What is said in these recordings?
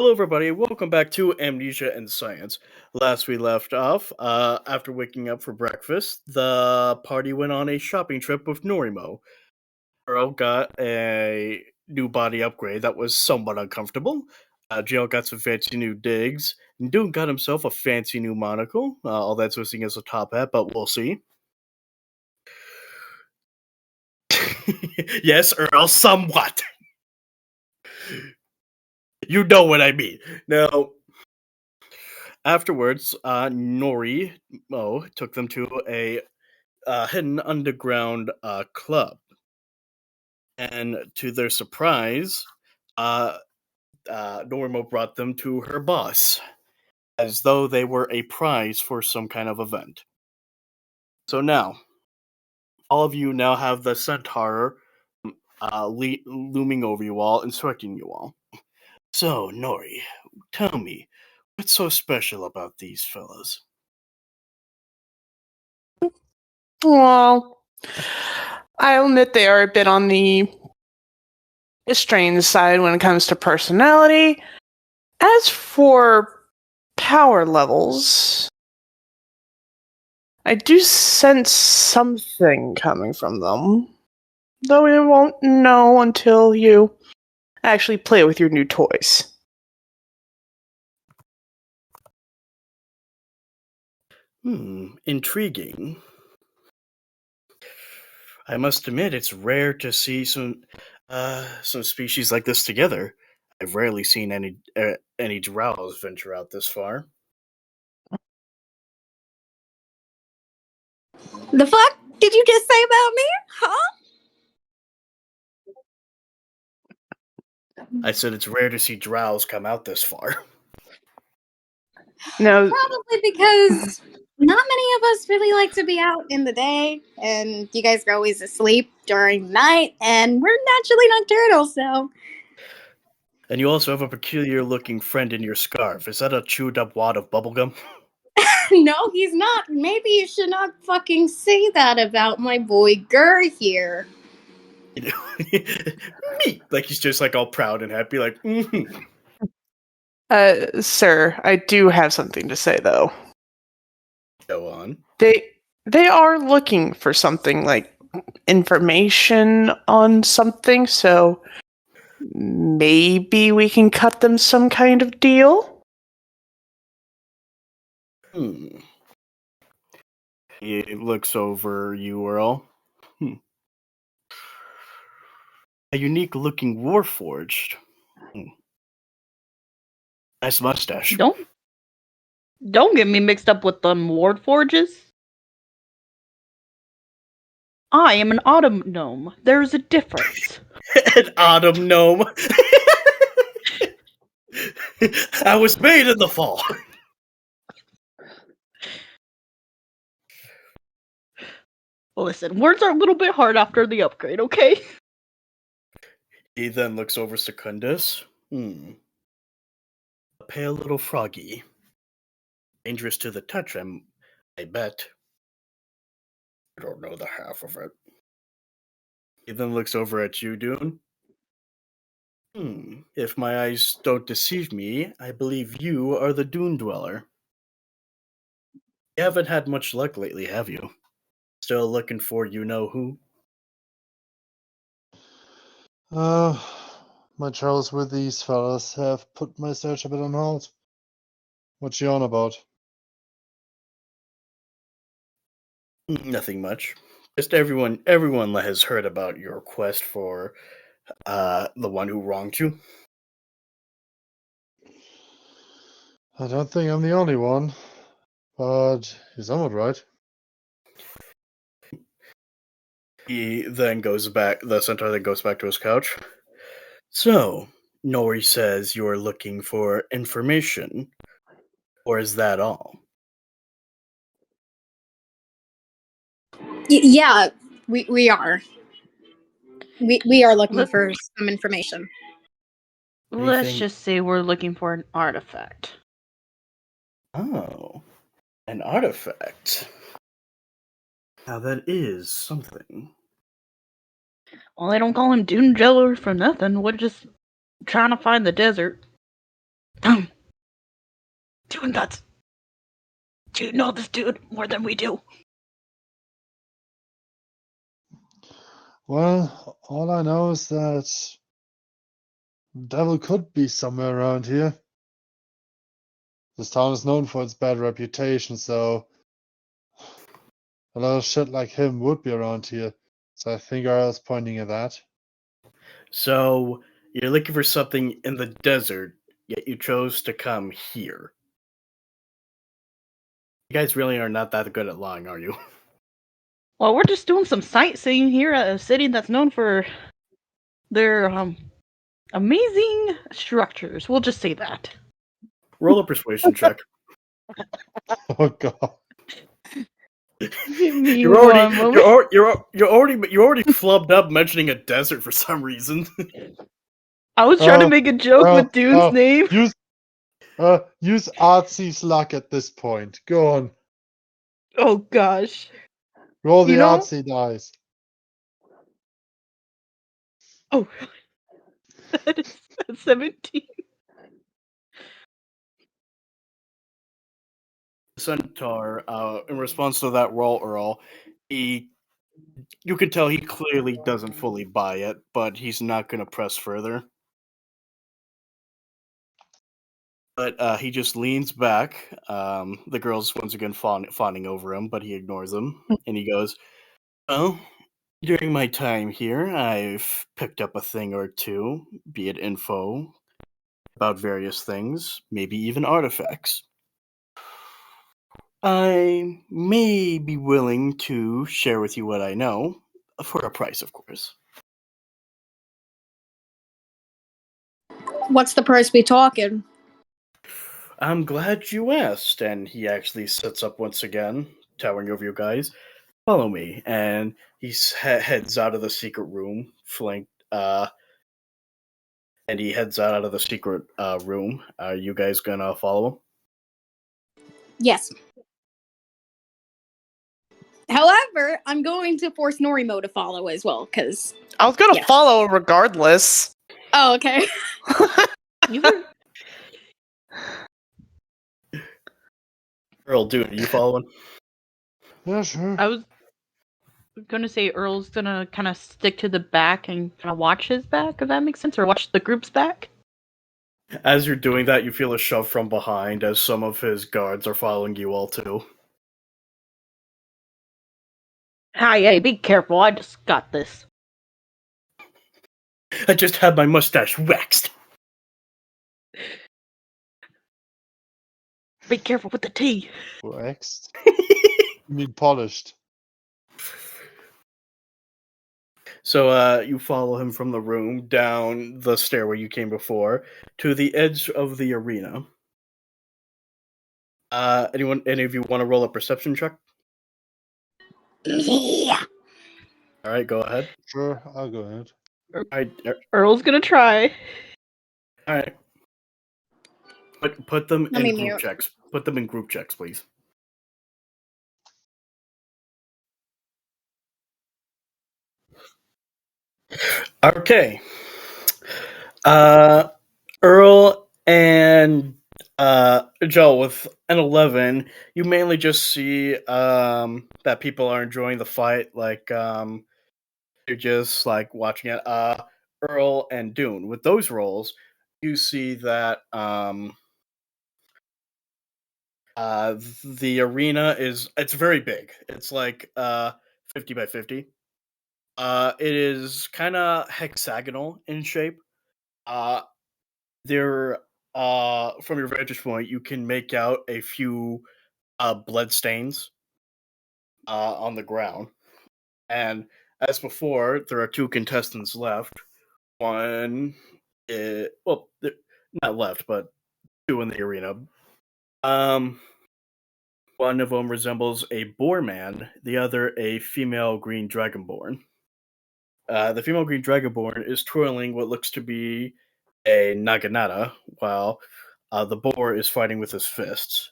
Hello, everybody. Welcome back to Amnesia and Science. Last we left off, after waking up for breakfast, the party went on a shopping trip with Norimo. Earl got a new body upgrade that was somewhat uncomfortable. Jell got some fancy new digs. And Dune got himself a fancy new monocle. All that's missing is a top hat, but we'll see. Yes, Earl, somewhat. You know what I mean. Now, afterwards, Nori took them to a hidden underground club. And to their surprise, Norimo brought them to her boss, as though they were a prize for some kind of event. So now, all of you now have the centaur looming over you all, instructing you all. So, Nori, tell me, what's so special about these fellas? Well, I'll admit they are a bit on the strange side when it comes to personality. As for power levels, I do sense something coming from them. Though we won't know until you actually play with your new toys. Intriguing. I must admit, it's rare to see some species like this together. I've rarely seen any drows venture out this far. The fuck did you just say about me? Huh? I said it's rare to see drows come out this far. No, Probably because not many of us really like to be out in the day, and you guys are always asleep during the night, and we're naturally nocturnal, so. And you also have a peculiar looking friend in your scarf. Is that a chewed up wad of bubblegum? No, he's not. Maybe you should not fucking say that about my boy Gur here. Me! Like he's just like all proud and happy, like, mm-hmm. Sir, I do have something to say though. Go on. They are looking for something like information on something, so maybe we can cut them some kind of deal? He looks over you, Earl. A unique looking warforged. Nice mustache. Don't get me mixed up with them ward forges. I am an autumn gnome. There's a difference. An autumn gnome. I was made in the fall. Listen, words are a little bit hard after the upgrade, okay? He then looks over Secundus. A pale little froggy. Dangerous to the touch, I bet. I don't know the half of it. He then looks over at you, Dune. If my eyes don't deceive me, I believe you are the Dune Dweller. You haven't had much luck lately, have you? Still looking for you-know-who? My travels with these fellas have put my search a bit on hold. What you on about? Nothing much. Just everyone has heard about your quest for the one who wronged you. I don't think I'm the only one, but you're somewhat right. He then goes back. The centaur then goes back to his couch. So, Nori says you're looking for information, or is that all? Yeah, we are. We are looking for some information. Let's just say we're looking for an artifact. Oh, an artifact. Now that is something. Well, they don't call him Dune Jeller for nothing. We're just trying to find the desert. Doing nuts. Do you know this dude more than we do? Well, all I know is that the devil could be somewhere around here. This town is known for its bad reputation, so a lot of shit like him would be around here. So I think I was pointing at that. So you're looking for something in the desert, yet you chose to come here. You guys really are not that good at lying, are you? Well, we're just doing some sightseeing here at a city that's known for their amazing structures. We'll just say that. Roll a persuasion check. Oh god. Give me You're one moment. already flubbed up mentioning a desert for some reason. I was trying to make a joke with Dune's name. Use Artsy's luck at this point. Go on. Oh gosh. Roll the You know- Artsy dice. Oh. That is 17. Centaur, in response to that roll, Earl, you can tell he clearly doesn't fully buy it, but he's not going to press further. But he just leans back. The girl's once again fawning over him, but he ignores them, and he goes, "Well, during my time here, I've picked up a thing or two, be it info about various things, maybe even artifacts. I may be willing to share with you what I know, for a price, of course." What's the price we talking? "I'm glad you asked," and he actually sits up once again, towering over you guys. "Follow me," and he heads out of the secret room, and he heads out of the secret room. Are you guys gonna follow him? Yes. However, I'm going to force Norimo to follow as well, because... I was gonna Yeah. follow regardless. Oh, okay. You were- Earl, dude, are you following? Yeah, sure. I was gonna say Earl's gonna kind of stick to the back and kind of watch his back, if that makes sense, or watch the group's back. As you're doing that, you feel a shove from behind as some of his guards are following you all too. Hey, be careful. I just got this. I just had my mustache waxed. Be careful with the tea. Waxed? You mean polished? So you follow him from the room down the stairway you came before to the edge of the arena. Any of you want to roll a perception check? Yeah. All right, go ahead. Sure, I'll go ahead. All right, Earl's gonna try. all right. Put them Let me in group mute. checks. Put them in group checks, please. Okay. Earl and Jell with an 11. You mainly just see that people are enjoying the fight, like you're just like watching it. Earl and Dune with those rolls, you see that the arena it's very big. It's like 50 by 50. It is kind of hexagonal in shape. Uh, there, from your vantage point, you can make out a few blood stains on the ground. And as before, there are two contestants left. One, not left, but two in the arena. One of them resembles a boar man, the other a female green dragonborn. The female green dragonborn is twirling what looks to be a naginata, while the boar is fighting with his fists.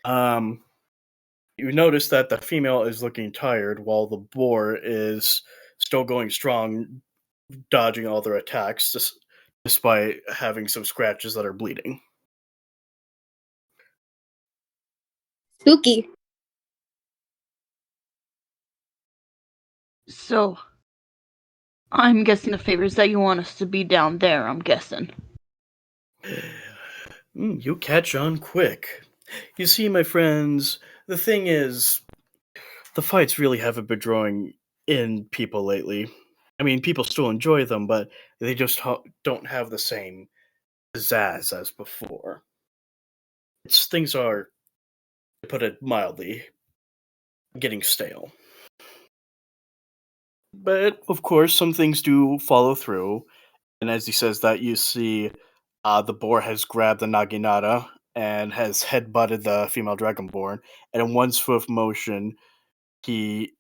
You notice that the female is looking tired, while the boar is still going strong, dodging all their attacks, despite having some scratches that are bleeding. Spooky. So, I'm guessing the favor is that you want us to be down there, I'm guessing. You catch on quick. You see, my friends, the thing is, the fights really haven't been drawing in people lately. I mean, people still enjoy them, but they just don't have the same pizzazz as before. Things are, to put it mildly, getting stale. But, of course, some things do follow through. And as he says that, you see the boar has grabbed the Naginata and has headbutted the female Dragonborn. And in one swift motion, he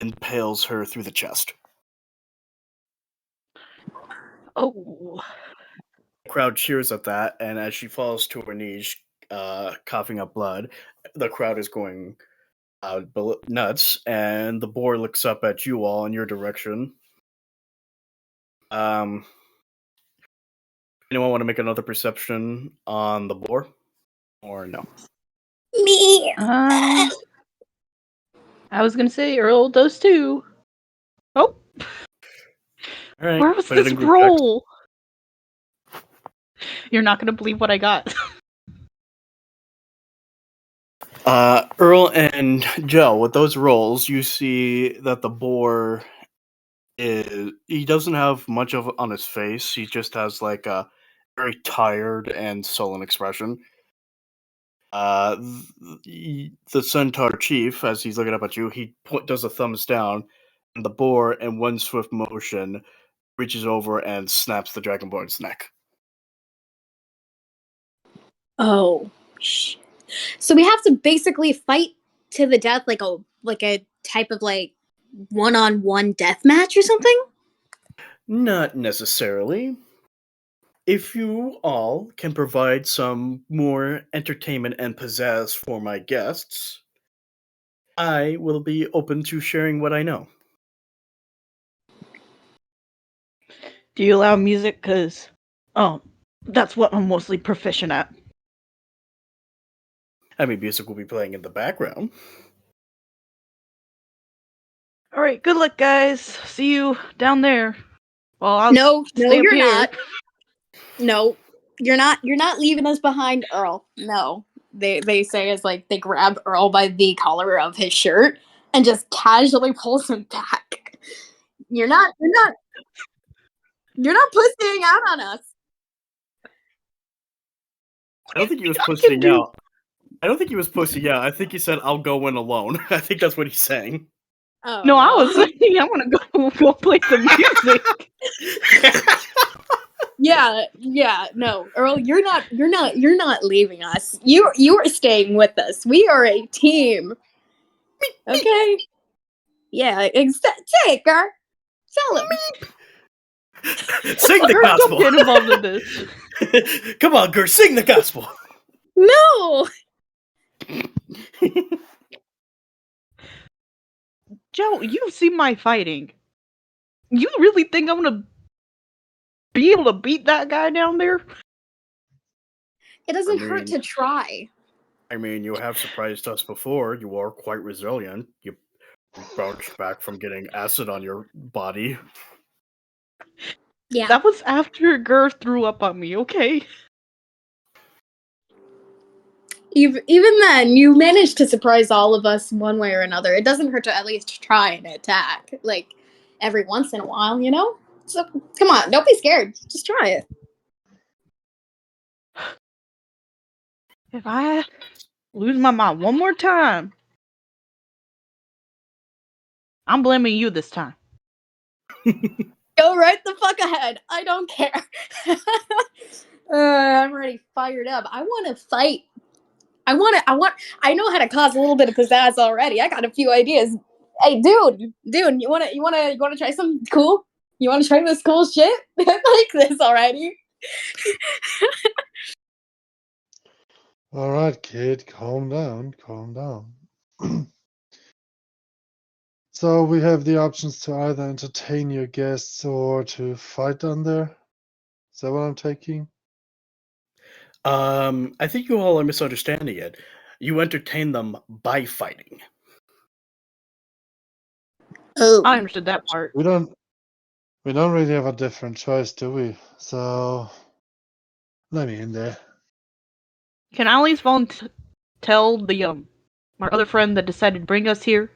impales her through the chest. Oh. The crowd cheers at that, and as she falls to her knees, coughing up blood, the crowd is going nuts, and the boar looks up at you all in your direction. Anyone want to make another perception on the boar? Or no? Me. I was gonna say Earl does too. Oh, All right. where was put it this in group text. roll? You're not gonna believe what I got. Earl and Jell, with those rolls, you see that the boar he doesn't have much of on his face. He just has like a very tired and sullen expression. The centaur chief, as he's looking up at you, he does a thumbs down, and the boar, in one swift motion, reaches over and snaps the Dragonborn's neck. Oh, so we have to basically fight to the death, like a type of like one-on-one death match or something. Not necessarily. If you all can provide some more entertainment and pizzazz for my guests, I will be open to sharing what I know. Do you allow music? Cause, that's what I'm mostly proficient at. I mean, music will be playing in the background. All right, good luck, guys. See you down there. Well, I'll No, stay up you're here. not. No, you're not. You're not leaving us behind, Earl. No, they say as like they grab Earl by the collar of his shirt and just casually pulls him back. You're not pussying out on us. I don't think he was pushing out. I don't think he was pushing out. I think he said, "I'll go in alone." I think that's what he's saying. Oh, No, I was saying I want to go play some music. Yeah, no, Earl, you're not leaving us. You are staying with us. We are a team. Okay. Yeah, say it, girl. Tell him. Sing the Don't gospel. get involved in this. Come on, girl, sing the gospel. No. Joe, you've seen my fighting. You really think I'm gonna be able to beat that guy down there? It doesn't hurt to try. I mean, you have surprised us before. You are quite resilient. You bounced back from getting acid on your body. Yeah. That was after Gur threw up on me, okay? Even then, you managed to surprise all of us one way or another. It doesn't hurt to at least try and attack, like every once in a while, you know. So come on, don't be scared. Just try it. If I lose my mind one more time, I'm blaming you this time. Go right the fuck ahead. I don't care. I'm already fired up. I want to fight. I know how to cause a little bit of pizzazz already. I got a few ideas. Hey, dude, you wanna try something cool? You wanna try this cool shit? I like this already. All right, kid, calm down, calm down. So we have the options to either entertain your guests or to fight down there. Is that what I'm taking? I think you all are misunderstanding it. You entertain them by fighting. Oh, I understood that part. We don't really have a different choice, do we? So let me in there. Can I at least tell the our other friend that decided to bring us here?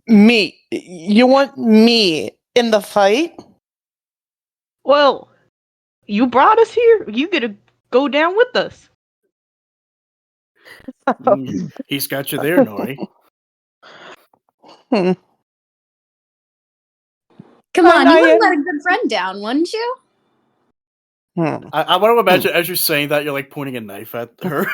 Me. You want me in the fight? Well, you brought us here. You get to go down with us. He's got you there, Nori. Hmm. come on! And You I would have am. let a good friend down, wouldn't you? Hmm. I want to imagine as you're saying that, you're like pointing a knife at her.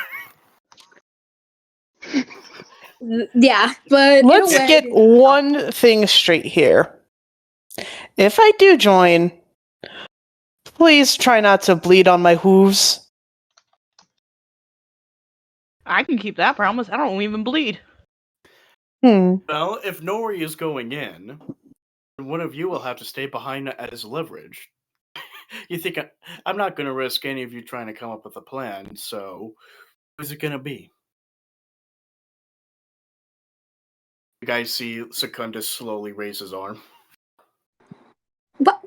Yeah, but Let's in a way, get one thing straight here. If I do join, please try not to bleed on my hooves. I can keep that promise. I don't even bleed. Well, if Nori is going in, one of you will have to stay behind as leverage. You think I'm not going to risk any of you trying to come up with a plan, so who's it going to be? You guys see Secundus slowly raise his arm. But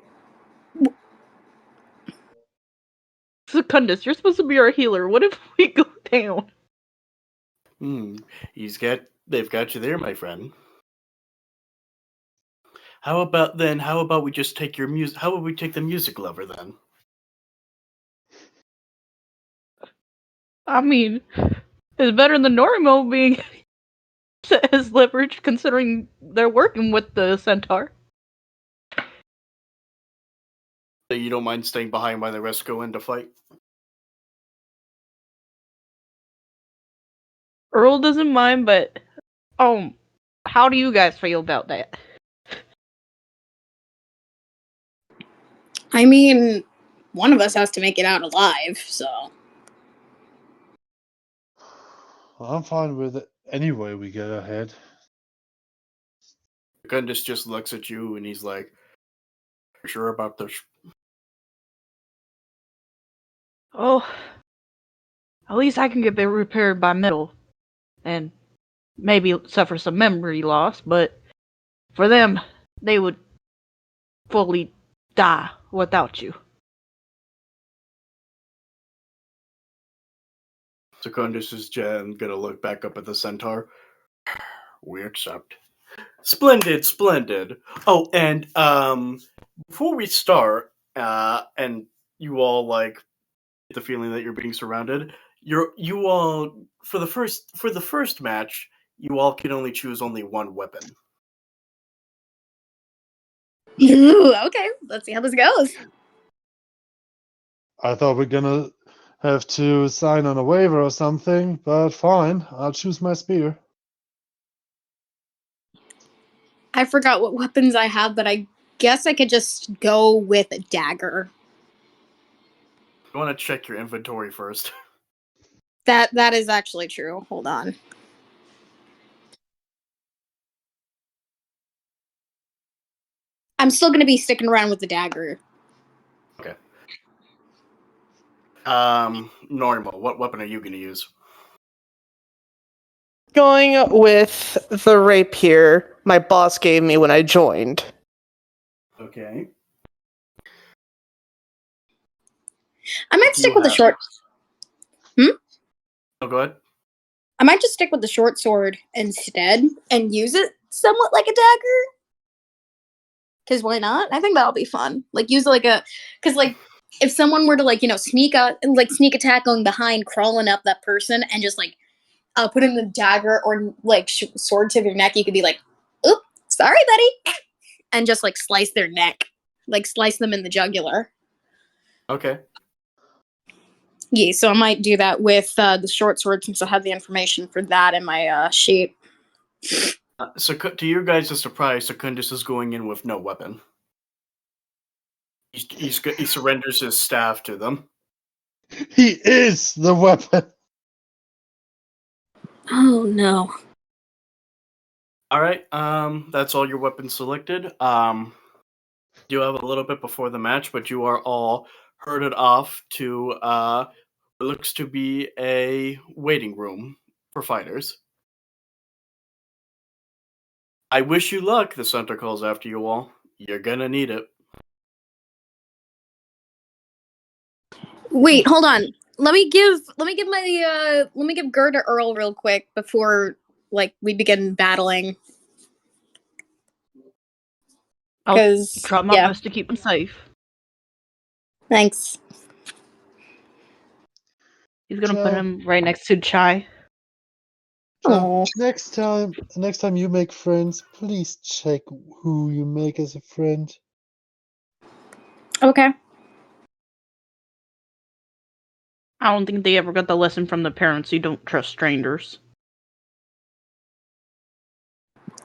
Secundus, you're supposed to be our healer. What if we go down? They've got you there, my friend. How about we just take your music? How about we take the music lover then? I mean, it's better than Norimo being as leverage, considering they're working with the centaur. So you don't mind staying behind while the rest go in to fight? Earl doesn't mind, but how do you guys feel about that? I mean, one of us has to make it out alive, so. Well, I'm fine with it any way we get ahead. Secundus just looks at you and he's like, "You sure about this?" Oh, at least I can get there repaired by middle, and maybe suffer some memory loss, but for them, they would fully die without you. Secundus is gonna look back up at the centaur. We accept. Splendid, splendid. Oh, and before we start, and you all like get the feeling that you're being surrounded. You all for the first match, you all can only choose only one weapon. Ooh, okay, let's see how this goes. I thought we're gonna have to sign on a waiver or something, but fine, I'll choose my spear. I forgot what weapons I have, but I guess I could just go with a dagger. You want to check your inventory first. That is actually true. Hold on. I'm still gonna be sticking around with the dagger. Okay. Normal. What weapon are you going to use? Going with the rapier my boss gave me when I joined. Okay. I might Do stick you with the have- short. Oh, go ahead. I might just stick with the short sword instead and use it somewhat like a dagger. Because why not? I think that'll be fun. Like use it like a, because like if someone were to like sneak attack going behind, crawling up that person, and just like put in the dagger or like sword to their neck, you could be like, "Oop, sorry, buddy," and just like slice their neck, like slice them in the jugular. Okay. Yeah, so I might do that with the short sword since I have the information for that in my sheet. So, to your guys' surprise, Secundus is going in with no weapon. He surrenders his staff to them. He is the weapon! Oh no. All right. That's all your weapons selected. You have a little bit before the match, but you are all herded off to what looks to be a waiting room for fighters. I wish you luck, the center calls after you all. You're gonna need it. Wait, hold on. Let me give Gerda Earl real quick before we begin battling. I'll 'Cause, try my yeah. best to keep him safe. Thanks. He's gonna put Jell, him right next to Chai. Jell, Oh, next time you make friends, please check who you make as a friend. okay. I don't think they ever got the lesson from the parents you don't trust strangers.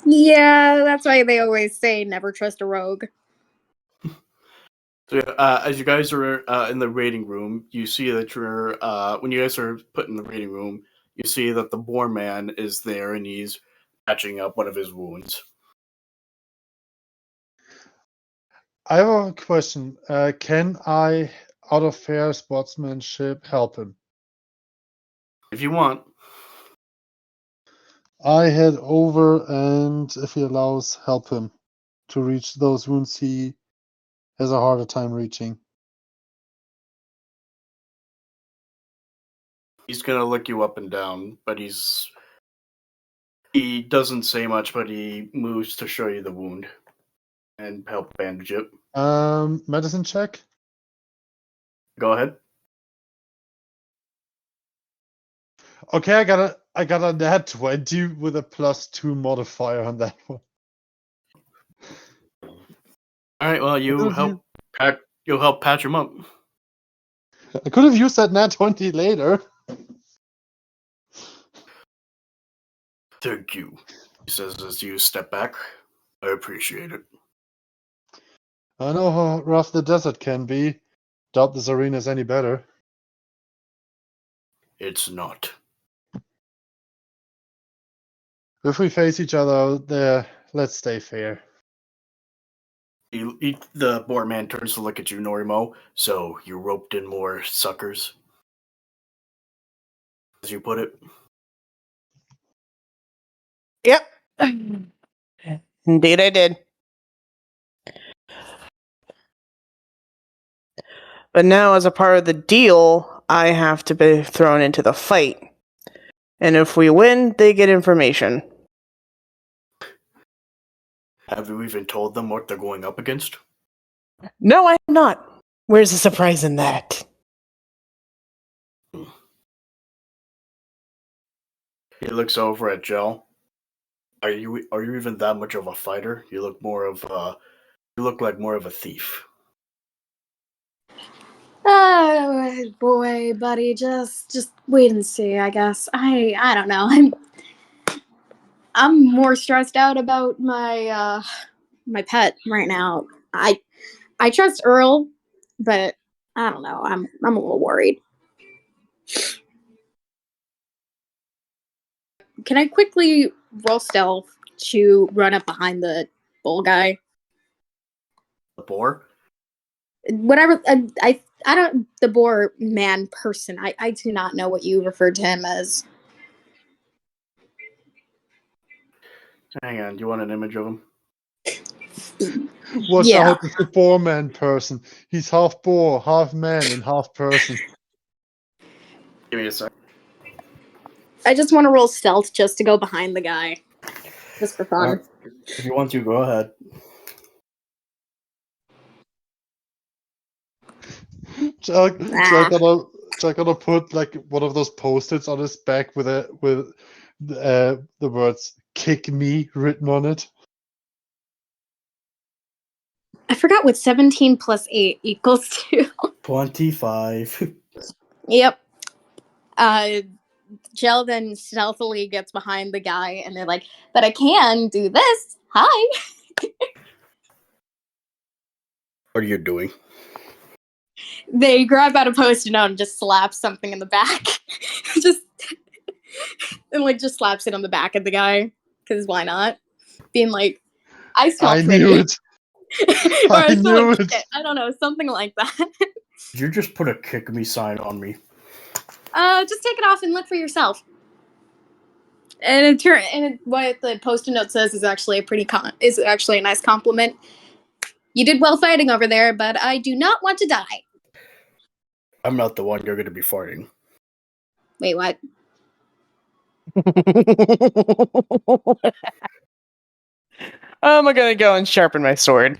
Yeah, that's why they always say never trust a rogue. So, as you guys are in the waiting room, you see that you're when you guys are put in the waiting room, you see that the boar man is there and he's patching up one of his wounds. I have a question. Can I, out of fair sportsmanship, help him? If you want, I head over and, if he allows, help him to reach those wounds he has a harder time reaching. he's gonna look you up and down, but he doesn't say much, but he moves to show you the wound and help bandage it. Medicine check? Go ahead. Okay, I got a nat 20 with a +2 modifier on that one. All right. Well, you'll help patch him up. I could have used that nat 20 later. Thank you, he says as you step back. I appreciate it. I know how rough the desert can be. Doubt this arena's any better. It's not. If we face each other out there, let's stay fair. The boar man turns to look at you, Norimo. So you roped in more suckers, as you put it. Yep. Indeed, I did. But now, as a part of the deal, I have to be thrown into the fight. And if we win, they get information. Have you even told them what they're going up against? No, I have not. Where's the surprise in that? He looks over at Jell. Are you even that much of a fighter? You look like more of a thief. Oh boy, buddy, just wait and see. I guess I don't know. I'm more stressed out about my my pet right now. I trust Earl, but I don't know. I'm a little worried. Can I quickly roll stealth to run up behind the bull guy? The boar? Whatever. I don't. The boar man person. I do not know what you referred to him as. Hang on. Do you want an image of him? Watch Yeah. out, it's the boar man person. He's half boar, half man, and half person. Give me a sec. I just want to roll stealth just to go behind the guy, just for fun. If you want to, go ahead. Jack gonna put like one of those post-its on his back with the words "kick me" written on it. I forgot what 17 plus 8 equals to. 25. Yep. Jell then stealthily gets behind the guy, and they're like, "But I can do this. Hi." What are you doing? They grab out a post-it note and just slap something in the back. just slaps it on the back of the guy. Because why not? Being like, I smell I pretty. knew it. or I I still knew a it. kit. I don't know, something like that. Did you just put a kick me sign on me? Just take it off and look for yourself. And what the post-it note says is actually a nice compliment. You did well fighting over there, but I do not want to die. I'm not the one you're going to be farting. Wait, what? I'm gonna go and sharpen my sword.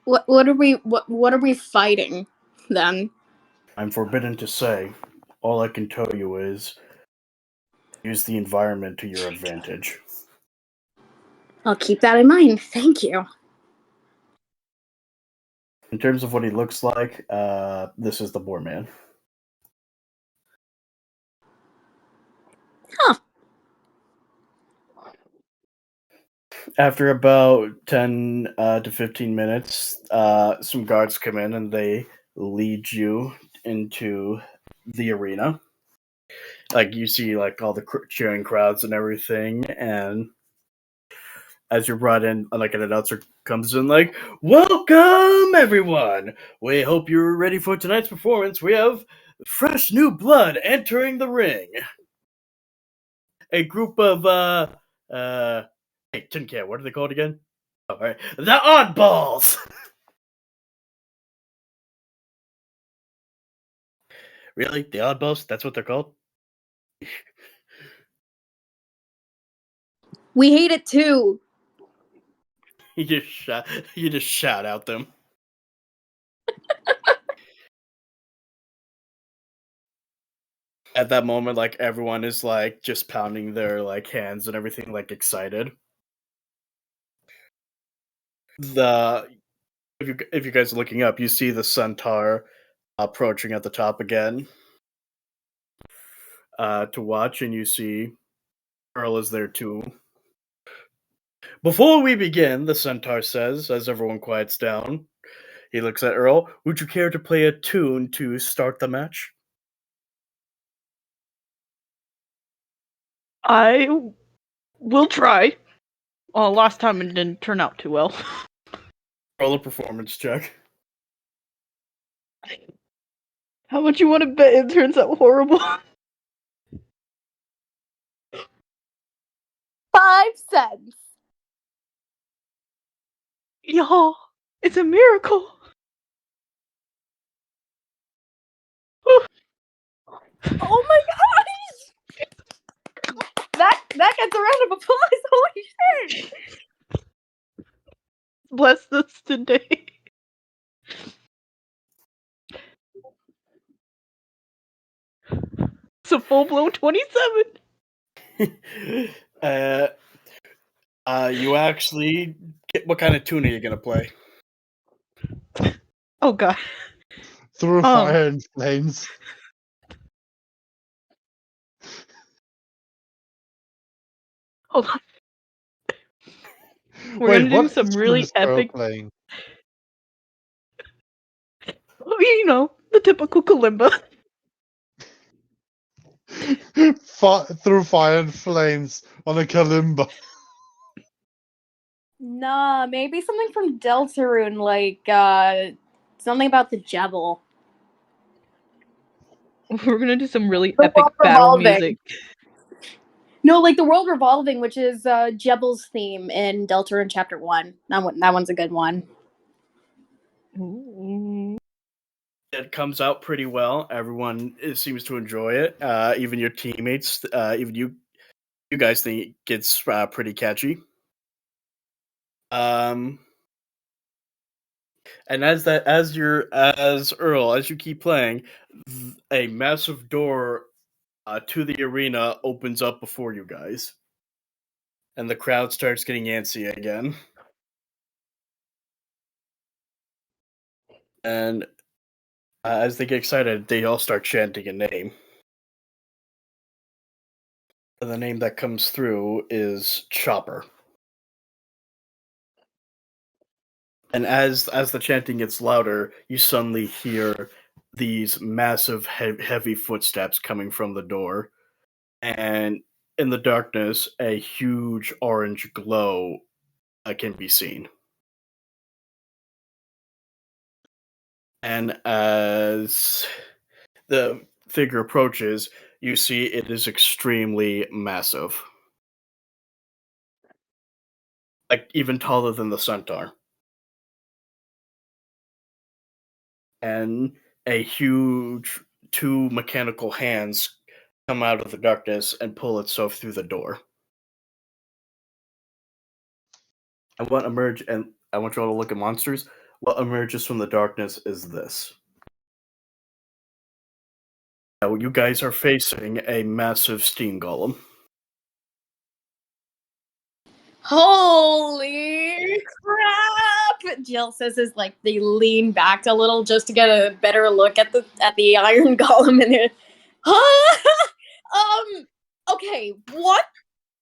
What are we fighting then? I'm forbidden to say. All I can tell you is use the environment to your advantage. I'll keep that in mind. Thank you. In terms of what he looks like, this is the Boar Man. Huh. After about 10 to 15 minutes, some guards come in and they lead you into the arena. Like, you see, like, all the cheering crowds and everything, and as you're brought in, like, an announcer comes in, like, "Welcome, everyone! We hope you're ready for tonight's performance. We have fresh new blood entering the ring. A group of, hey, tin can, what are they called again? Oh, all right. The oddballs!" Really? The oddballs? That's what they're called? We hate it too. You just shout out them. At that moment, like, everyone is like just pounding their like hands and everything, like, excited. If you guys are looking up, you see the centaur approaching at the top again to watch, and you see Earl is there too. "Before we begin," the centaur says, as everyone quiets down. He looks at Earl. "Would you care to play a tune to start the match?" I will try. Last time it didn't turn out too well. Roll a performance check. How much you want to bet it turns out horrible? 5 cents. Y'all, it's a miracle. Oh my gosh! That gets a round of applause. Holy shit! Bless this today. It's a full-blown 27. You actually what kind of tune are you gonna play? Oh god. Through fire and flames. Hold on. We're Wait, gonna do what some instrument really is Earl epic. playing? You know, the typical kalimba. Through fire and flames on a kalimba. Nah, maybe something from Deltarune, like something about the Jebel. We're gonna do some really The epic world battle revolving. music. No, like the world revolving, which is Jebel's theme in Deltarune Chapter 1. That one's a good one. Ooh. It comes out pretty well. Everyone seems to enjoy it. Even your teammates, even you guys think it gets pretty catchy. And as Earl, as you keep playing, a massive door to the arena opens up before you guys, and the crowd starts getting antsy again. And as they get excited, they all start chanting a name. And the name that comes through is Chopper. And as the chanting gets louder, you suddenly hear these massive, heavy footsteps coming from the door, and in the darkness, a huge orange glow can be seen. And as the figure approaches, you see it is extremely massive. Like, even taller than the centaur. And a huge two mechanical hands come out of the darkness and pull itself through the door. I want you all to look at monsters. What emerges from the darkness is this. Now, you guys are facing a massive steam golem. Holy crap! Jill says as like they lean back a little just to get a better look at the iron golem in there. Okay, what?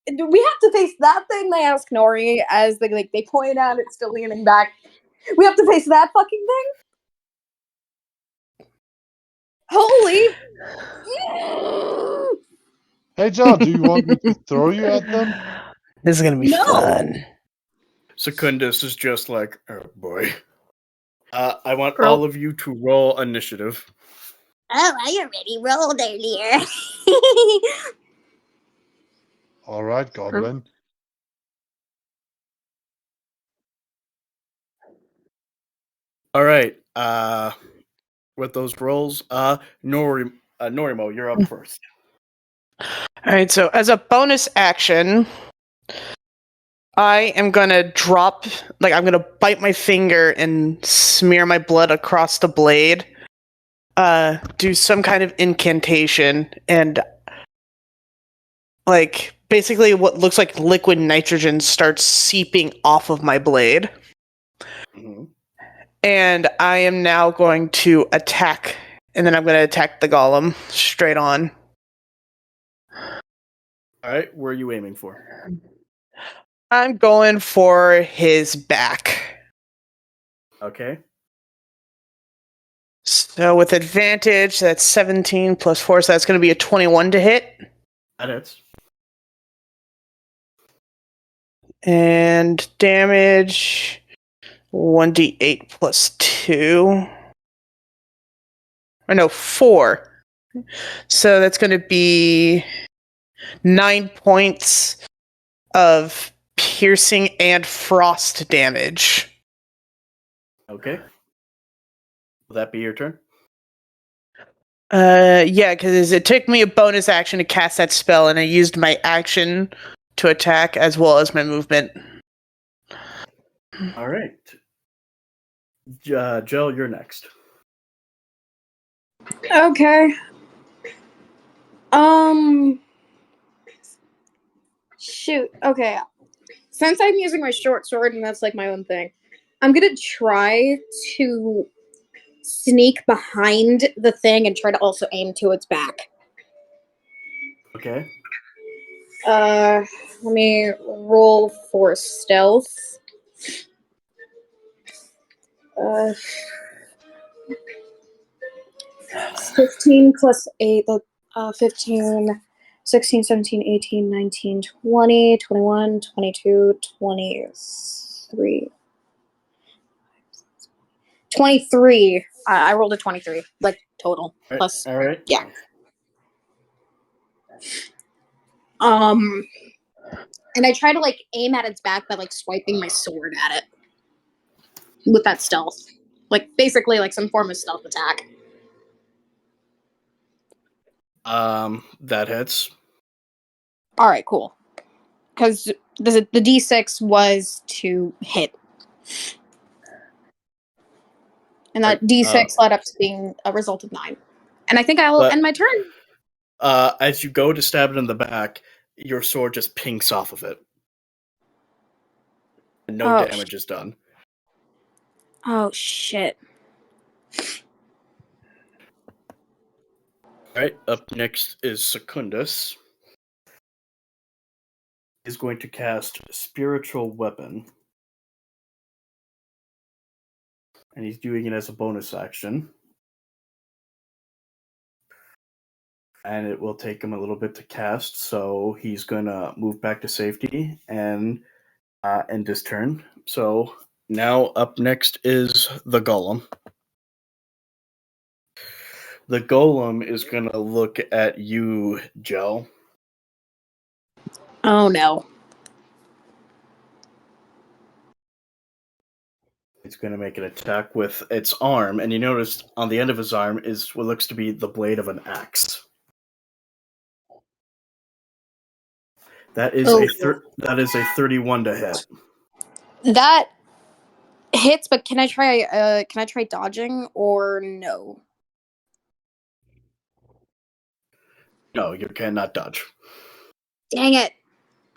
Do we have to face that thing? They ask Nori as they point out it's still leaning back. We have to face that fucking thing? Holy! Hey, Jell, do you want me to throw you at them? This is gonna be No. fun. Secundus is just like, oh boy. I want Roll. all of you to roll initiative. Oh, I already rolled earlier. All right, Goblin. All right. With those rolls, Norimo, you're up first. All right, so as a bonus action, I am gonna I'm gonna bite my finger and smear my blood across the blade. Do some kind of incantation and basically what looks like liquid nitrogen starts seeping off of my blade. Mm-hmm. And I am now going to attack, and then I'm going to attack the golem straight on. All right, where are you aiming for? I'm going for his back. Okay. So with advantage, that's 17 plus 4, so that's going to be a 21 to hit. That hits. And damage, 1d8 plus 2. Or no, 4. So that's going to be 9 points of piercing and frost damage. Okay. Will that be your turn? Yeah, because it took me a bonus action to cast that spell, and I used my action to attack as well as my movement. All right. Jell, you're next. Okay. Shoot. Okay. Since I'm using my short sword and that's like my own thing, I'm gonna try to sneak behind the thing and try to also aim to its back. Okay. Let me roll for stealth. 15 plus 8, 15, 16, 17, 18, 19, 20, 21, 22, 23. 23. I rolled a 23, like total. Plus, All right. yeah. And I try to like aim at its back by like swiping my sword at it with that stealth. Like basically like some form of stealth attack. That hits. All right, cool. Because the D6 was to hit. And that D6 led up to being a result of 9. And I think I will end my turn. As you go to stab it in the back, your sword just pinks off of it. And no damage is done. Oh, shit. Alright, up next is Secundus. He's going to cast Spiritual Weapon. And he's doing it as a bonus action. and it will take him a little bit to cast, so he's gonna move back to safety and end his turn. So now up next is the golem. The golem is gonna look at you, Jell. Oh no. It's gonna make an attack with its arm, and you notice on the end of his arm is what looks to be the blade of an axe. That is Oh. that is a 31 to hit. That hits, but can I try dodging or no? No, you cannot dodge. Dang it.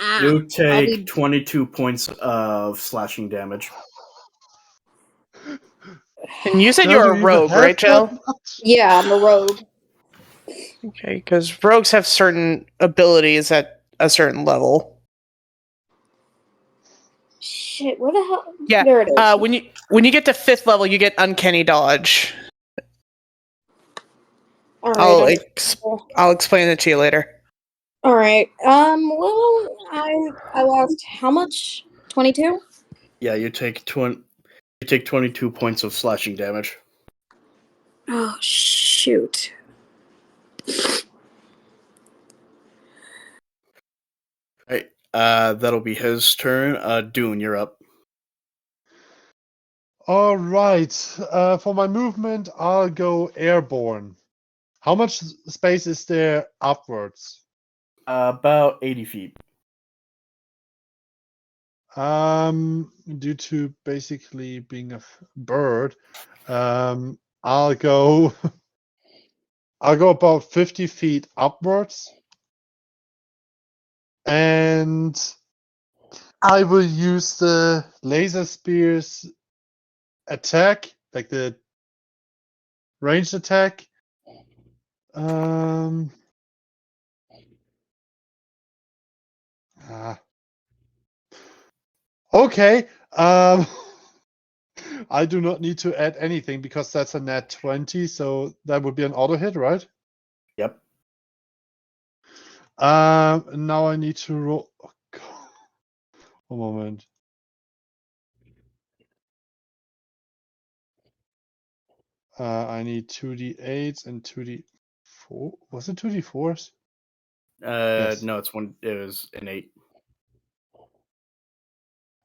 Ah, You I'll take be 22 points of slashing damage. And you said Jell, you're do a you even rogue, have right, that Jell? much? yeah, I'm a rogue. Okay, because rogues have certain abilities at a certain level. Shit, where the hell? Yeah, There it is. when you get to 5th level, you get uncanny dodge. All right. I'll explain it to you later. All right. Well, I lost how much? 22. Yeah, you take 22 points of slashing damage. Oh shoot. Right. That'll be his turn. Dune, you're up. All right. For my movement, I'll go airborne. How much space is there upwards? About 80 feet. Due to basically being a bird, I'll go I'll go about 50 feet upwards, and I will use the laser spear's attack, like the ranged attack. Um, okay. I do not need to add anything because that's a nat 20, so that would be an auto hit, right? Yep. Now I need to roll. Oh, God. One moment. I need 2d8s and 2d4. Was it 2d4s? Yes. No, it was an 8.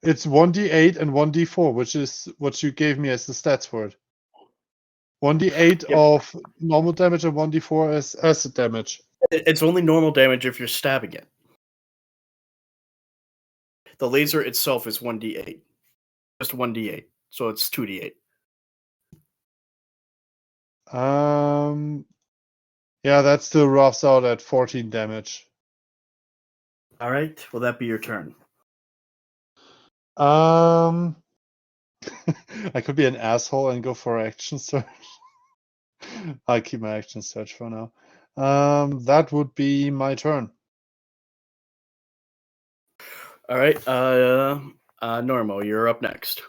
It's 1d8 and 1d4, which is what you gave me as the stats for it. 1d8 Yep. of normal damage and 1d4 as acid damage. It's only normal damage if you're stabbing it. The laser itself is 1d8. Just 1d8. So it's 2d8. Yeah, that still roughs out at 14 damage. Alright, will that be your turn? I could be an asshole and go for action search. I'll keep my action search for now. That would be my turn. Alright, Normo, you're up next.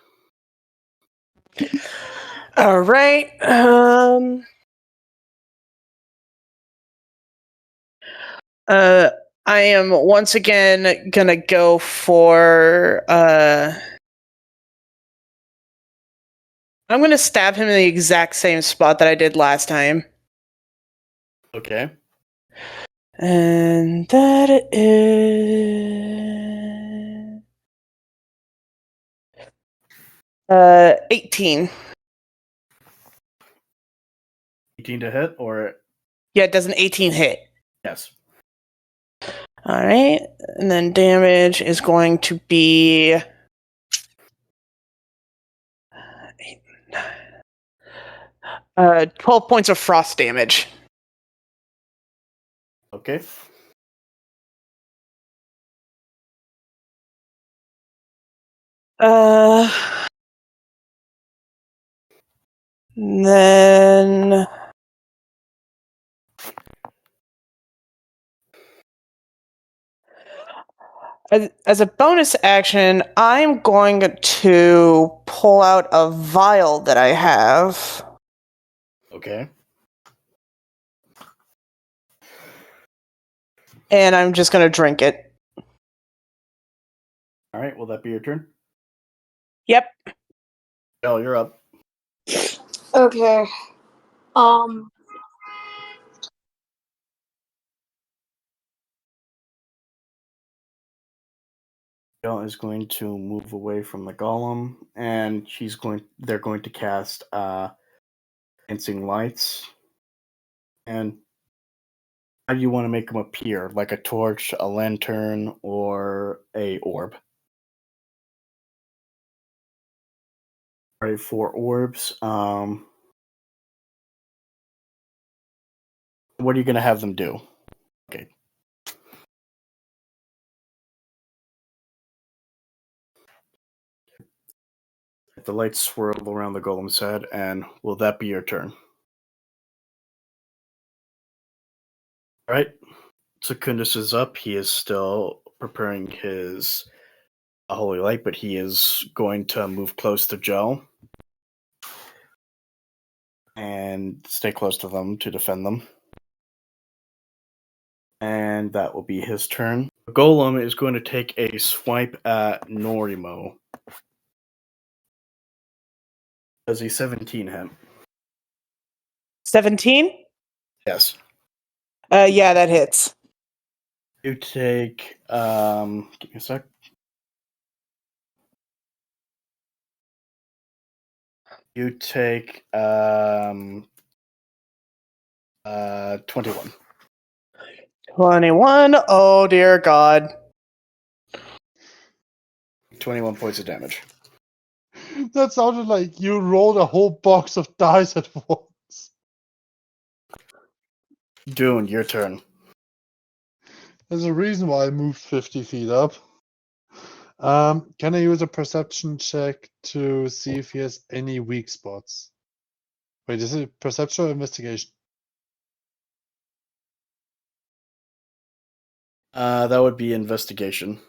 All right. I am once again gonna go for. I'm gonna stab him in the exact same spot that I did last time. Okay. And that is 18. 18 to hit, or Yeah, does an 18 hit? yes. All right, and then damage is going to be 12 points of frost damage. Okay. Then as a bonus action, I'm going to pull out a vial that I have. Okay. And I'm just going to drink it. All right, will that be your turn? Yep. Jell, you're up. Okay. Jell is going to move away from the golem, and they're going to cast dancing lights. And how do you want to make them appear? Like a torch, a lantern, or a orb? All right, 4 orbs. What are you going to have them do? Okay. The lights swirl around the golem's head, and will that be your turn? All right. Secundus is up. He is still preparing his holy light, but he is going to move close to Jell and stay close to them to defend them. And that will be his turn. The golem is going to take a swipe at Norimo. Does a 17 hit? 17? Yes. Yeah, that hits. You take give me a sec. You take 21. 21. Oh, dear God. 21 points of damage. That sounded like you rolled a whole box of dice at once. Dune, your turn. There's a reason why I moved 50 feet up. Can I use a perception check to see if he has any weak spots? Wait, is it perception or investigation? That would be investigation.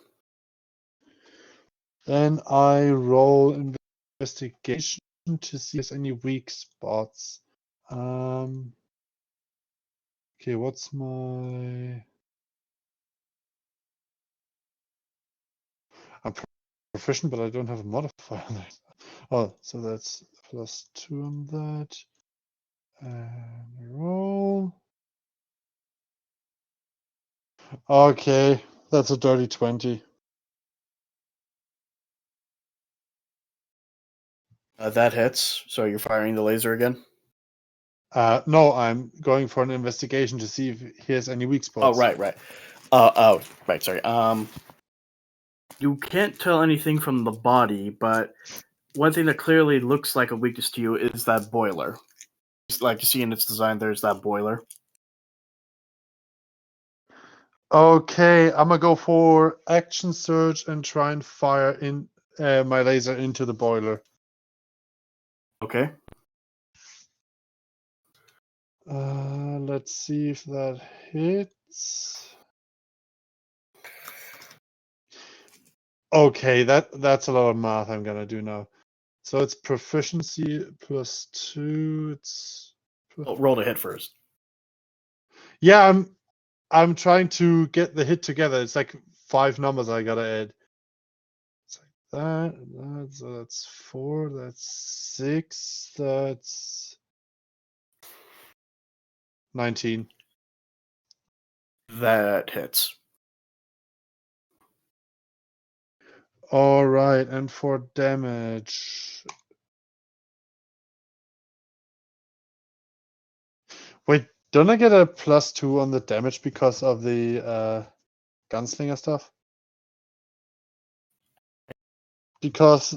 Then I roll investigation to see if there's any weak spots. Okay, what's my... I'm proficient, but I don't have a modifier on that. Oh, so that's +2 on that. And roll. Okay, that's a dirty 20. That hits. So you're firing the laser again? No, I'm going for an investigation to see if he has any weak spots. Oh, right. Right, sorry. You can't tell anything from the body, but one thing that clearly looks like a weakness to you is that boiler. Like you see in its design, there's that boiler. Okay, I'm gonna go for action surge and try and fire in my laser into the boiler. Okay. Let's see if that hits. Okay, that's a lot of math I'm gonna do now. So it's proficiency +2. It's Roll to hit first. yeah. I'm trying to get the hit together. It's like 5 numbers I gotta add. It's like that. So that's 4. That's 6. That's 19. That hits. All right, and for damage. Wait, don't I get a +2 on the damage because of the gunslinger stuff? Because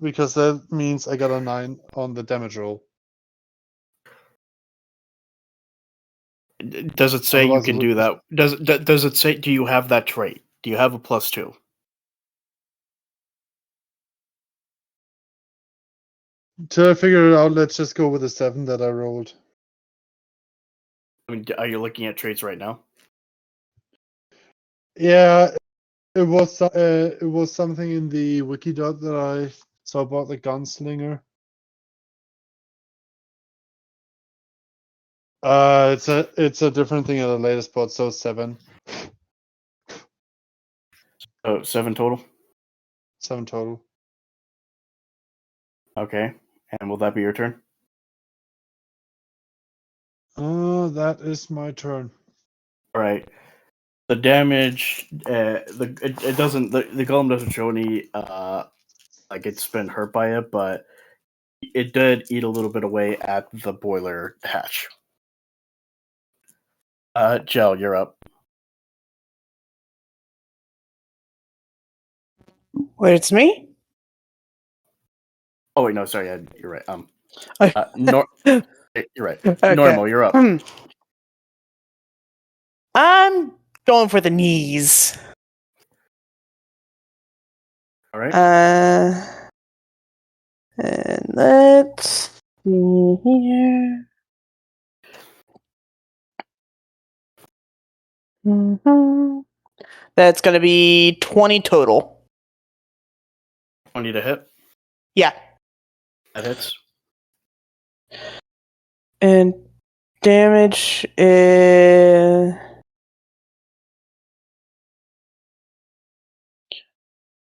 that means I got a 9 on the damage roll. Does it say Otherwise you it can would do be- that? Does it say? Do you have that trait? Do you have a +2? To figure it out, let's just go with the 7 that I rolled. I mean, are you looking at traits right now? Yeah, it was something in the wiki dot that I saw about the gunslinger. It's a different thing at a later spot, so 7. Oh, 7 total? 7 total. Okay. And will that be your turn? That is my turn. All right. The damage, it doesn't. The golem doesn't show any like it's been hurt by it, but it did eat a little bit away at the boiler hatch. Jell, you're up. Wait, it's me? Oh wait, no, sorry, you're right. You're right. Okay. Normal, you're up. I'm going for the knees. All right. And let's see here. That's going to be 20 total. 20 to hit. Yeah. That hits. And damage is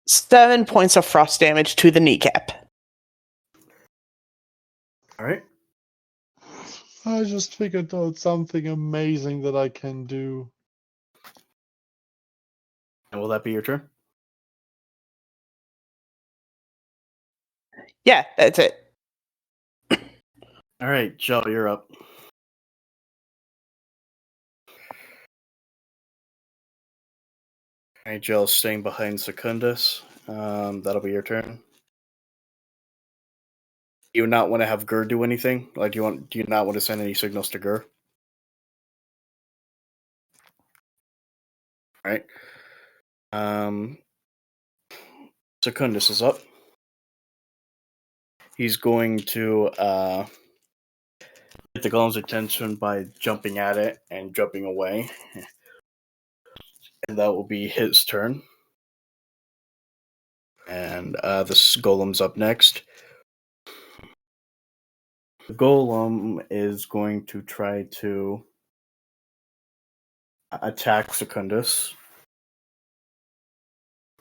7 points of frost damage to the kneecap. All right. I just figured out something amazing that I can do. And will that be your turn? Yeah, that's it. All right, Jell, you're up. All right, Jell's staying behind Secundus. That'll be your turn. You not want to have Gur do anything? Like, do you not want to send any signals to Gur? All right. Secundus is up. He's going to get the golem's attention by jumping at it and jumping away. And that will be his turn. And this golem's up next. The golem is going to try to attack Secundus.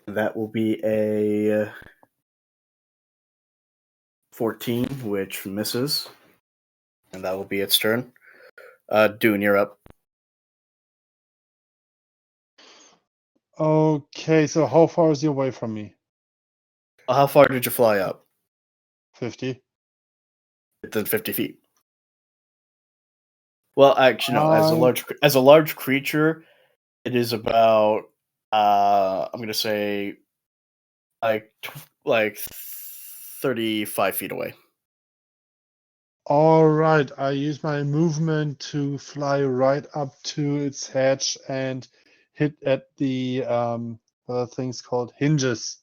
That will be a 14, which misses. And that will be its turn. Dune, you're up. Okay, so how far is he away from me? How far did you fly up? 50. Within 50 feet. Well, actually, no. As a large creature, it is about I'm gonna say like 35 feet away. All right, I use my movement to fly right up to its hatch and hit at the what are things called hinges.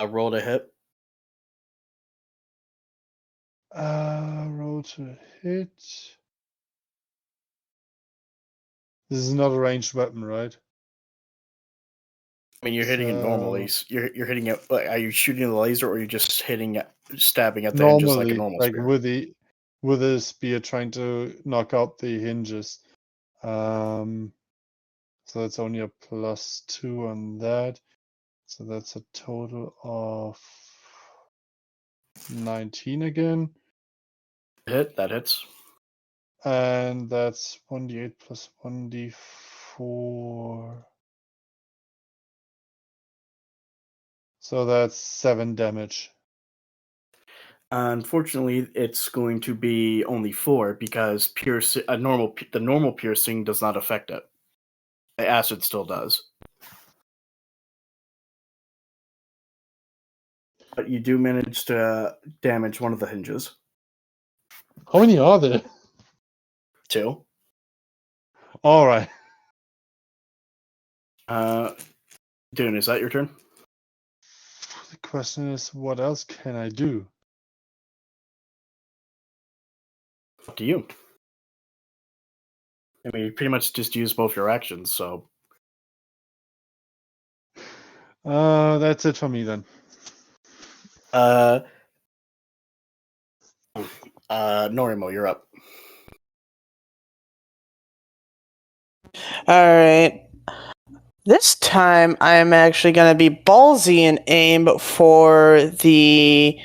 Roll to hit. Roll to hit. This is not a ranged weapon, right? I mean, you're hitting it normally. You're hitting it. Are you shooting the laser, or are you just stabbing at the hinges like a normal like spear? with a spear, trying to knock out the hinges. So that's only a +2 on that. So that's a total of 19 again. Hit that hits. And that's 1d8 plus 1d4. So that's 7 damage. Unfortunately, it's going to be only 4 because the normal piercing does not affect it. The acid still does. But you do manage to damage one of the hinges. How many are there? 2. All right. Dune, is that your turn? The question is, what else can I do? Up to you. I mean, you pretty much just use both your actions, so. That's it for me then. Norimo, you're up. All right. This time, I'm actually going to be ballsy and aim for the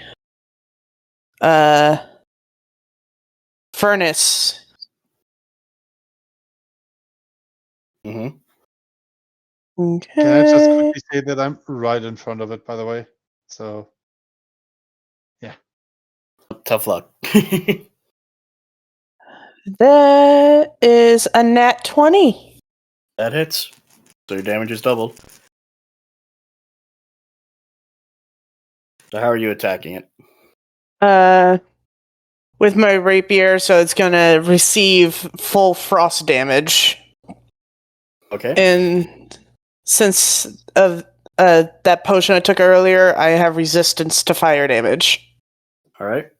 furnace. Mm-hmm. Okay. Can I just quickly say that I'm right in front of it, by the way? So, yeah. Tough luck. That is a nat 20. That hits. So your damage is doubled. So how are you attacking it? With my rapier, so it's going to receive full frost damage. Okay. And since of that potion I took earlier, I have resistance to fire damage. All right.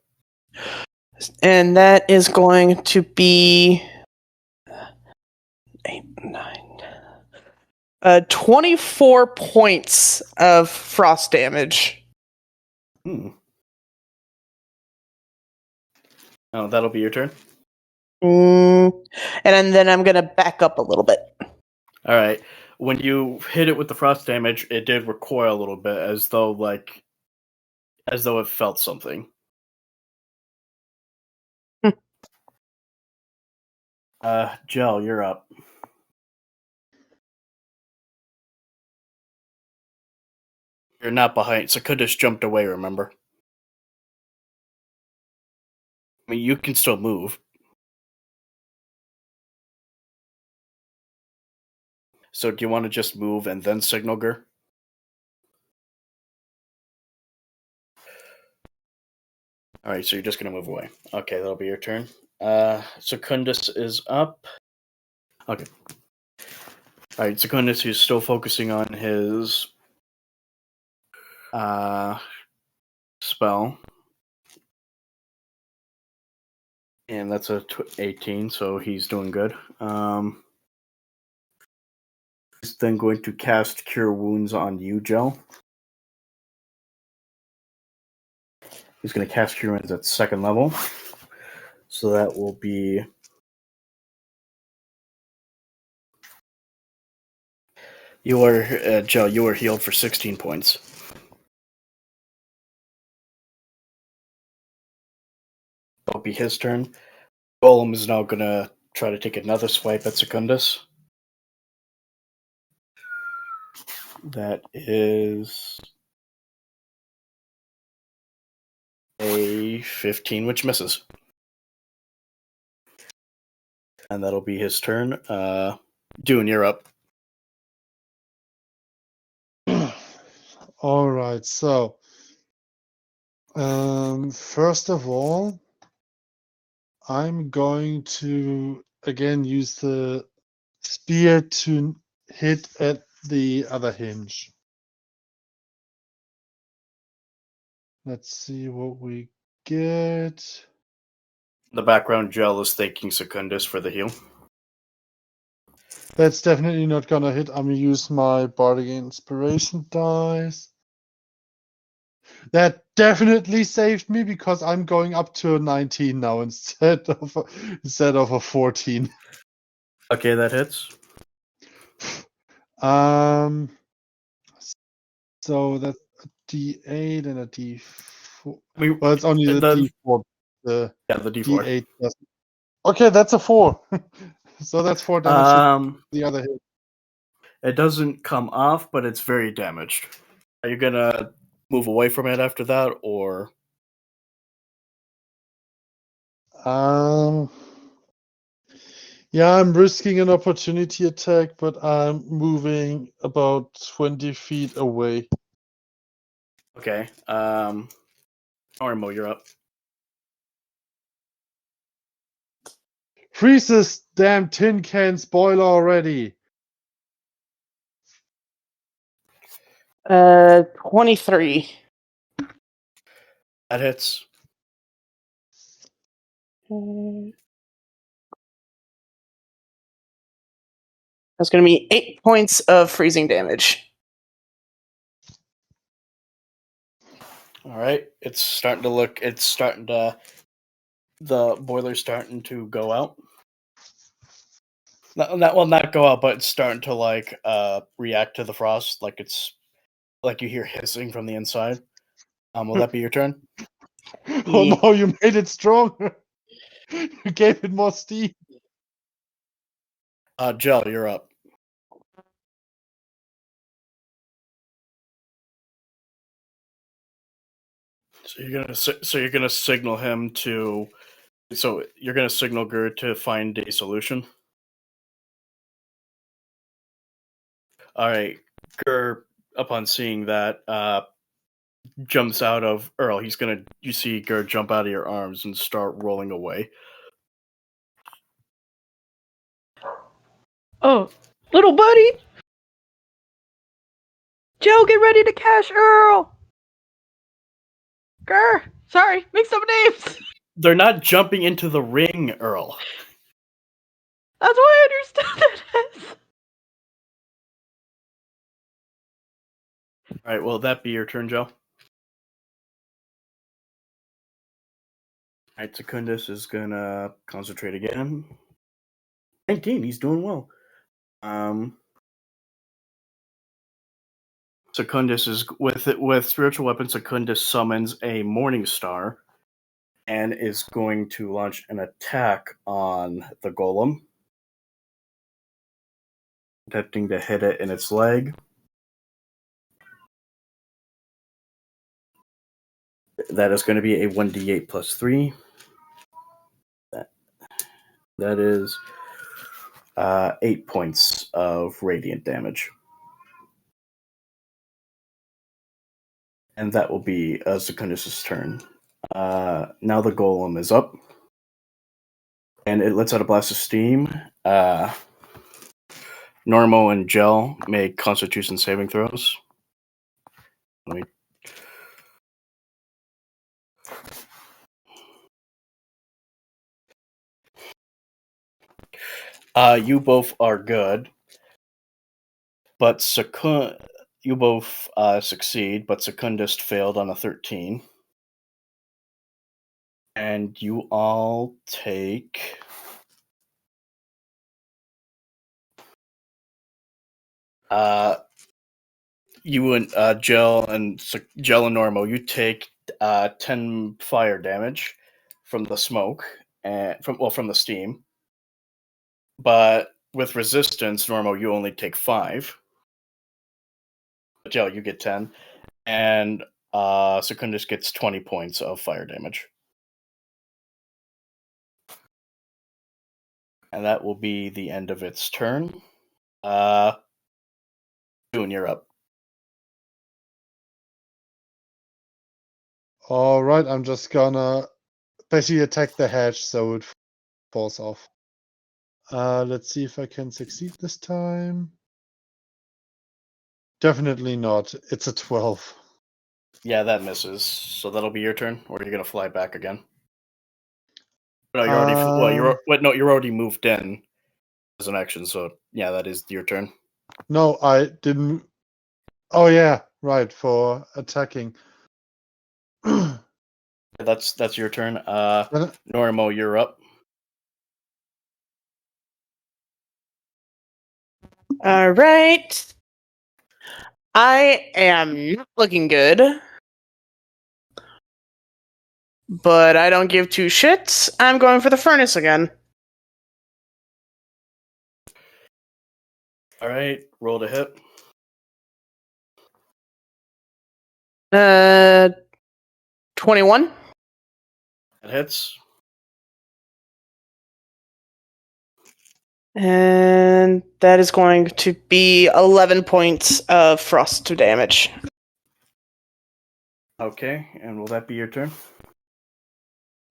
And that is going to be 8, 9, 24 points of frost damage. Oh, that'll be your turn. And then I'm going to back up a little bit. All right. When you hit it with the frost damage, it did recoil a little bit, as though it felt something. Jell, you're up. You're not behind. Secundus jumped away, remember? I mean, you can still move. So do you want to just move and then signal Gur? Alright, so you're just going to move away. Okay, that'll be your turn. Secundus is up. Okay. Alright, Secundus, he's still focusing on his spell. And that's a 18, so he's doing good. He's then going to cast Cure Wounds on you, Jell. He's going to cast Cure Wounds at 2nd level. So that will be... Jell, you are healed for 16 points. That'll be his turn. Golem is now going to try to take another swipe at Secundus. That is a 15, which misses. And that'll be his turn. Dune, you're up. All right, so first of all, I'm going to again use the spear to hit at the other hinge. Let's see what we get. In the background, Jell is thanking Secundus for the heal. That's definitely not gonna hit. I'm gonna use my Bardic Inspiration dice. That definitely saved me because I'm going up to a 19 now instead of a 14. Okay, that hits. So that's a D8 and a D4. We, Well, it's only the D4. The D4. D8 doesn't. Okay, that's a 4. So that's 4 damage to the other hit. It doesn't come off, but it's very damaged. Are you gonna move away from it after that, or? Yeah, I'm risking an opportunity attack, but I'm moving about 20 feet away. Okay. Ormo, you're up. Freeze this damn tin can spoiler already. 23. That hits. That's going to be 8 points of freezing damage. All right. It's starting to. The boiler's starting to go out. not go out, but it's starting to like react to the frost. Like it's like you hear hissing from the inside. Will that be your turn? Oh no, you made it stronger. You gave it more steam. Jell, you're up. So you're gonna signal him to. So you're gonna signal Gur to find a solution. All right, Gur, upon seeing that, jumps out of Earl. You see Gur jump out of your arms and start rolling away. Oh, little buddy! Joe, get ready to cash Earl! Grr! Sorry, mix up names! They're not jumping into the ring, Earl. That's what I understood it as. All right, will that be your turn, Joe? All right, Secundus is gonna concentrate again. 19, he's doing well. Secundus is with spiritual weapon. Secundus summons a morning star and is going to launch an attack on the golem, attempting to hit it in its leg. That is going to be a 1d8 plus 3. That is 8 points of radiant damage. And that will be Secundus' turn. Now the golem is up. And it lets out a blast of steam. Normo and Jell make Constitution saving throws. Let me... You both are good, but you both succeed, but Secundus failed on a 13. And you all take... you and Jell and Normo, you take 10 fire damage from the smoke and from the steam. But with resistance, Normo, you only take 5. But Jell, you get 10, and Secundus gets 20 points of fire damage. And that will be the end of its turn. Dune, you're up. All right, I'm just gonna basically attack the hedge so it falls off. Let's see if I can succeed this time. Definitely not. It's a 12. Yeah, that misses. So that'll be your turn, or are you gonna fly back again? No, you're already. You're already moved in as an action. So yeah, that is your turn. No, I didn't. Oh yeah, right, for attacking. That's your turn. Normo, you're up. All right. I am not looking good, but I don't give two shits. I'm going for the furnace again. All right, roll to hit. 21. It hits. And that is going to be 11 points of frost damage. Okay, and will that be your turn?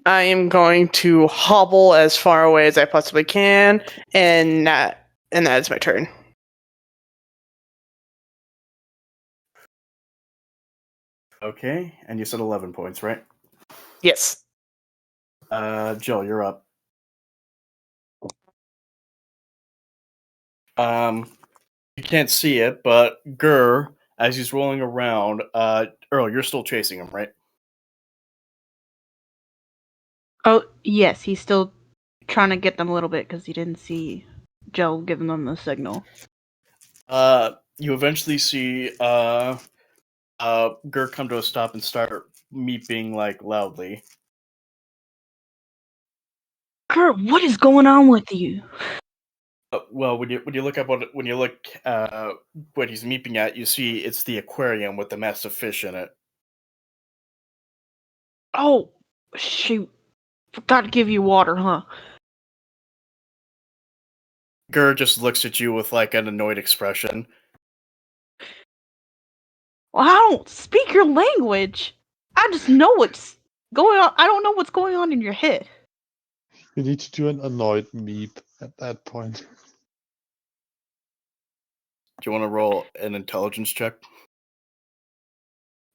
I am going to hobble as far away as I possibly can, and that is my turn. Okay, and you said 11 points, right? Yes. Jill, you're up. You can't see it, but Gur, as he's rolling around, Earl, you're still chasing him, right? Oh, yes, he's still trying to get them a little bit because he didn't see Jell giving them the signal. You eventually see Gur come to a stop and start meeping like loudly. Gur, what is going on with you? Well, when you look up what he's meeping at, you see it's the aquarium with the massive fish in it. Oh, shoot. Forgot to give you water, huh? Gur just looks at you with like an annoyed expression. Well, I don't speak your language. I just know what's going on. I don't know what's going on in your head. You need to do an annoyed meep at that point. Do you want to roll an intelligence check?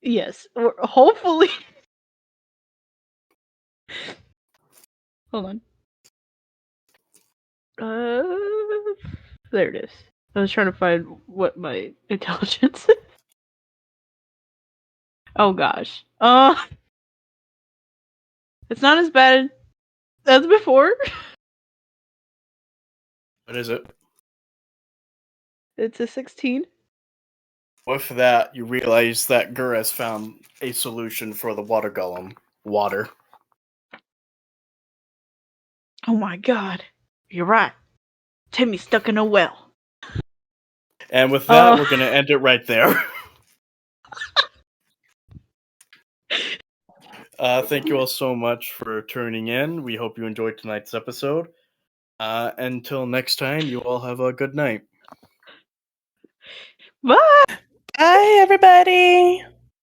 Yes, or hopefully. Hold on. There it is. I was trying to find what my intelligence is. Oh gosh. It's not as bad as before. What is it? It's a 16. With that, you realize that Gur has found a solution for the water golem. Water. Oh my god. You're right. Timmy's stuck in a well. And with that, we're going to end it right there. Thank you all so much for tuning in. We hope you enjoyed tonight's episode. Until next time, you all have a good night. Bye! Bye, everybody.